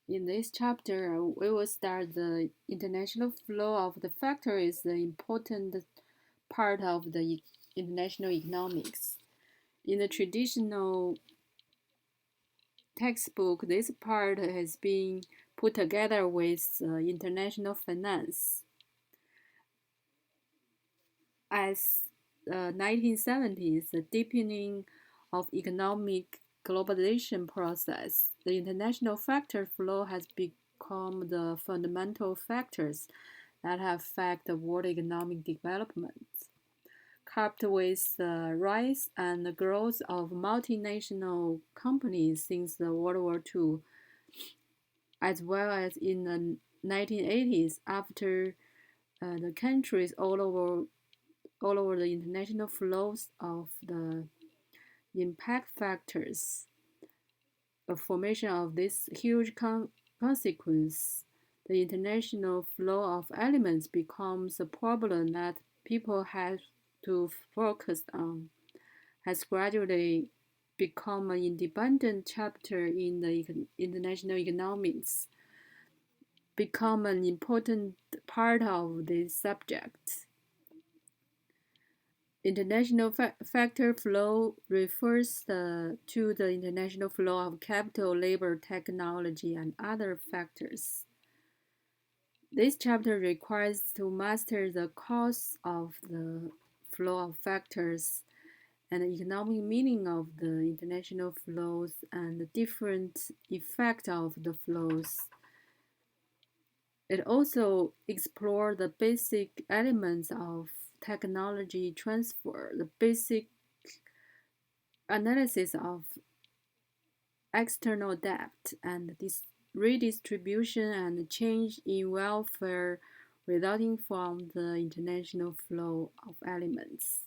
In this chapter, we will start the international flow of the factor is the important part of the international economics. In the traditional textbook, this part has been put together with international finance. As the 1970s, the deepening of economic globalization process, the international factor flow has become the fundamental factors that affect the world economic development. Coupled with the rise and the growth of multinational companies since the World War II, as well as in the 1980s after the countries all over the international flows of the impact factors, the formation of this huge consequence, the international flow of elements becomes a problem that people have to focus on, has gradually become an independent chapter in the international economics, become an important part of this subject. International factor flow refers to the international flow of capital, labor, technology, and other factors. This chapter requires to master the cause of the flow of factors and the economic meaning of the international flows and the different effect of the flows. It also explores the basic elements of technology transfer, the basic analysis of external debt and redistribution and change in welfare resulting from the international flow of elements.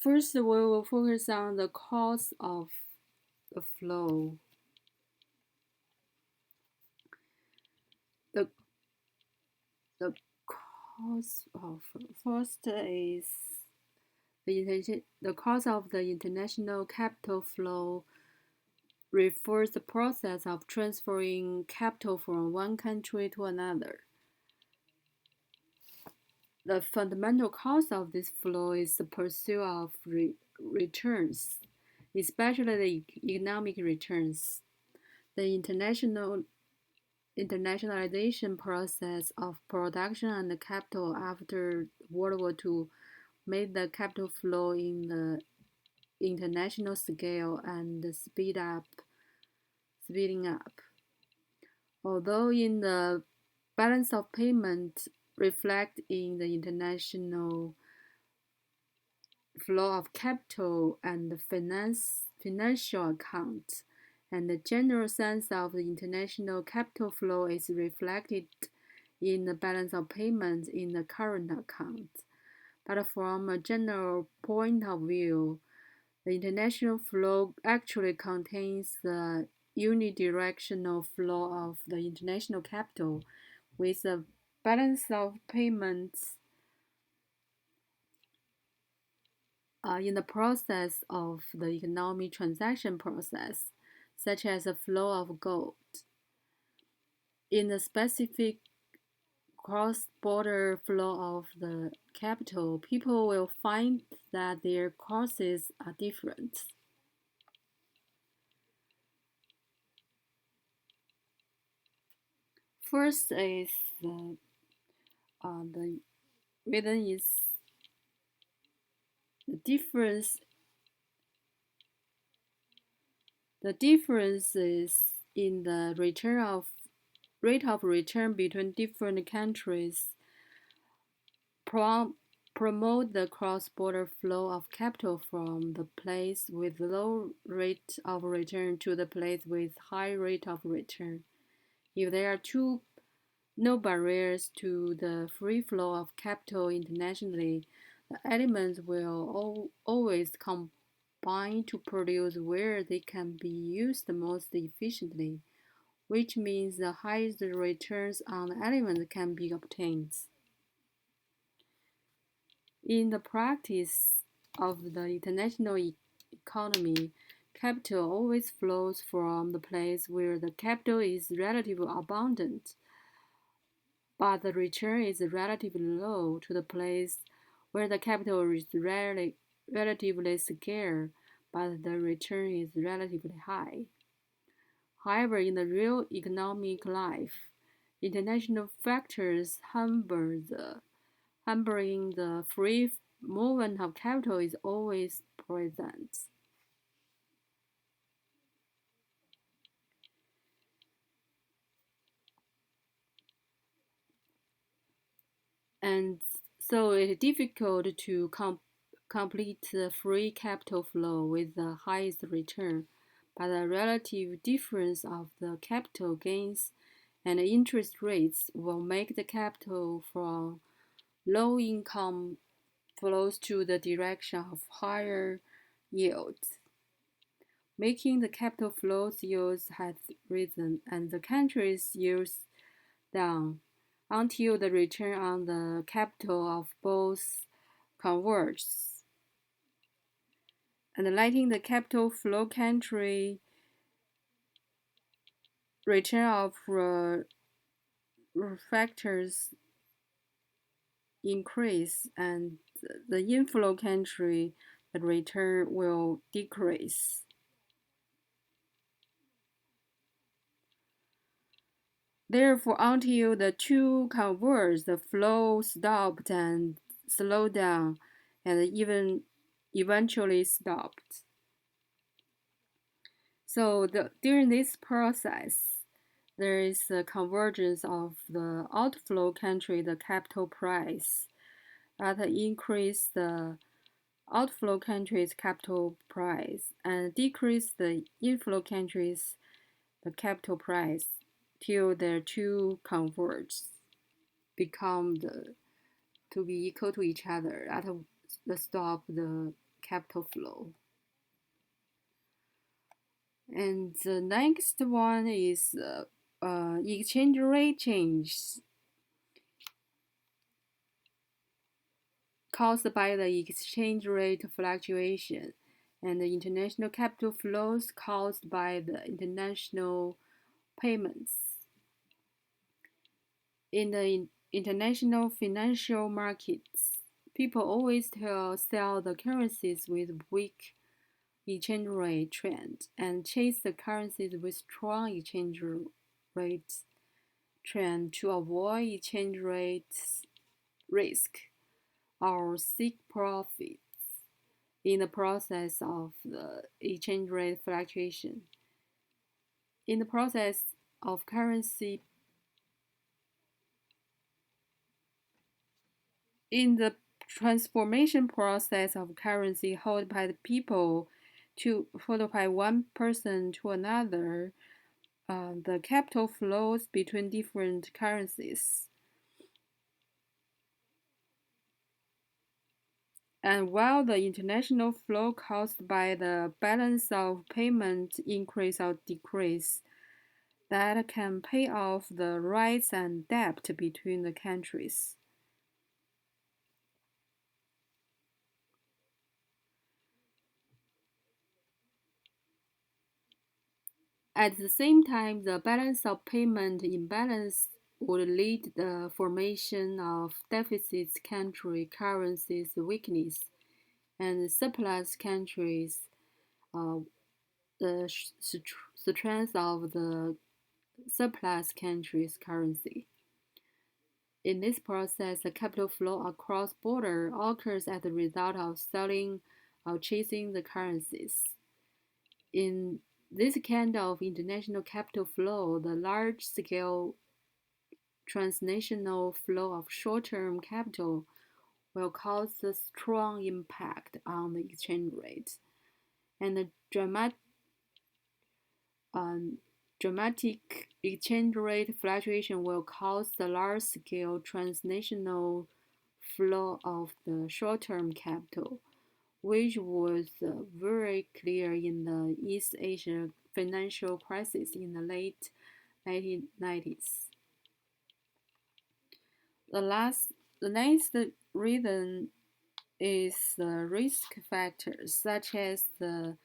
First, we will focus on the cause of the flow. The, the cause of first is the cause of the international capital flow refers the process of transferring capital from one country to another. The fundamental cause of this flow is the pursuit of returns, especially the economic returns. The internationalization process of production and capital after World War II made the capital flow in the international scale and speeding up. Although in the balance of payment reflect in the international flow of capital and financial accounts, and the general sense of the international capital flow is reflected in the balance of payments in the current account. But from a general point of view, the international flow actually contains the unidirectional flow of the international capital with a balance of payments in the process of the economic transaction process, such as the flow of gold. In the specific cross-border flow of the capital, people will find that their causes are different. First is the reason is the difference. The difference is in the rate of return between different countries. Promote the cross-border flow of capital from the place with low rate of return to the place with high rate of return. If there are no barriers to the free flow of capital internationally, the elements will always combine to produce where they can be used most efficiently, which means the highest returns on the element can be obtained. In the practice of the international economy, capital always flows from the place where the capital is relatively abundant, but the return is relatively low to the place where the capital is relatively scarce, but the return is relatively high. However, in the real economic life, international factors hampering the free movement of capital is always present. And so it's difficult to complete the free capital flow with the highest return, but the relative difference of the capital gains and interest rates will make the capital from low income flows to the direction of higher yields, making the capital flows yields has risen and the country's yields down until the return on the capital of both converges, and letting the capital flow country return of factors increase and the inflow country the return will decrease. Therefore, until the two converge, the flow stopped and slowed down and even eventually stopped. So during this process, there is a convergence of the outflow country, the capital price, that increase the outflow country's capital price and decrease the inflow country's the capital price till the two converge, become to be equal to each other at the stop the capital flow. And the next one is exchange rate change caused by the exchange rate fluctuation and the international capital flows caused by the international payments. In the international financial markets, people always sell the currencies with weak exchange rate trend and chase the currencies with strong exchange rate trend to avoid exchange rate risk or seek profits in the process of the exchange rate fluctuation. In the process of currency, in the transformation process of currency held by the people to held by one person to another, the capital flows between different currencies. And while the international flow caused by the balance of payment increase or decrease, that can pay off the rights and debt between the countries. At the same time, the balance of payment imbalance would lead the formation of deficits country currencies weakness and surplus countries the strength of the surplus country's currency. In this process, the capital flow across border occurs as a result of selling or chasing the currencies. In this kind of international capital flow, the large-scale transnational flow of short-term capital will cause a strong impact on the exchange rate, and the um, dramatic exchange rate fluctuation will cause the large-scale transnational flow of the short-term capital, which was very clear in the East Asia financial crisis in the late 1990s. The next reason is the risk factors such as the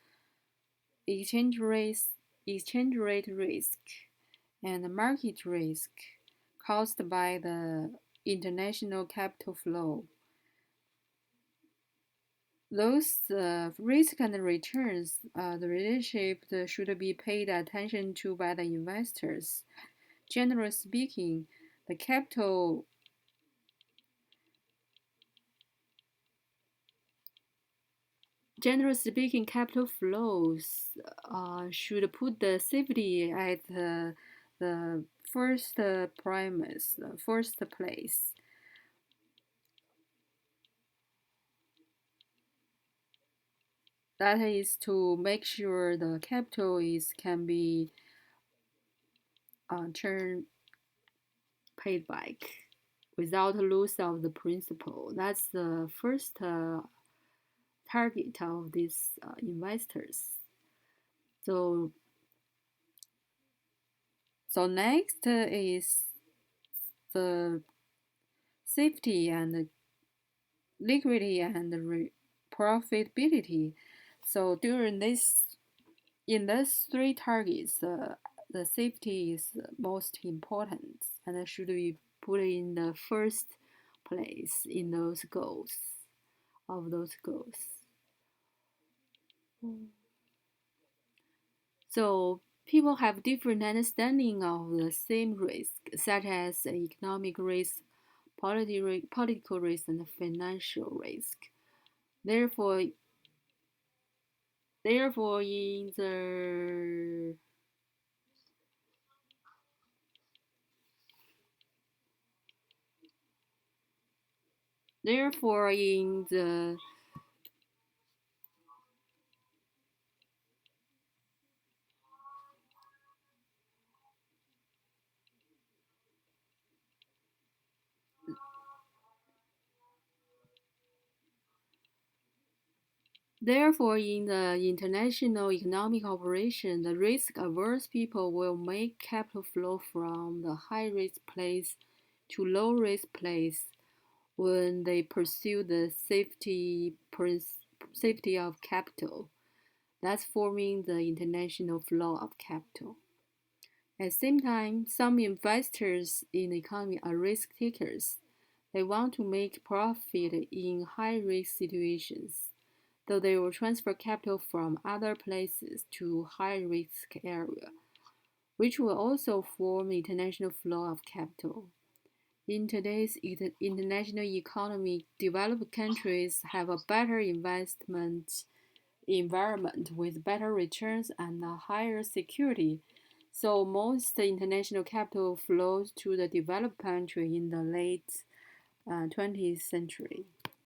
exchange rate, exchange rate risk, and market risk caused by the international capital flow. Those risk and returns, the relationship should be paid attention to by the investors. Generally speaking, the capital Generally speaking, capital flows should put the safety at the first premise, the first place. That is to make sure the capital is can be turned paid back without loss of the principal. That's the first target of these investors. So, so next is the safety and liquidity and profitability. So during this, in these three targets, the safety is most important and should be put in the first place in those goals of those goals. So people have different understanding of the same risk, such as economic risk, political risk, and financial risk. Therefore, therefore, in the therefore in the Therefore, in the international economic operation, the risk-averse people will make capital flow from the high-risk place to low-risk place when they pursue the safety of capital. That's forming the international flow of capital. At the same time, some investors in the economy are risk takers. They want to make profit in high risk situations, though they will transfer capital from other places to high risk area, which will also form the international flow of capital. In today's international economy, developed countries have a better investment environment with better returns and a higher security. So most international capital flows to the developed country in the late 20th century.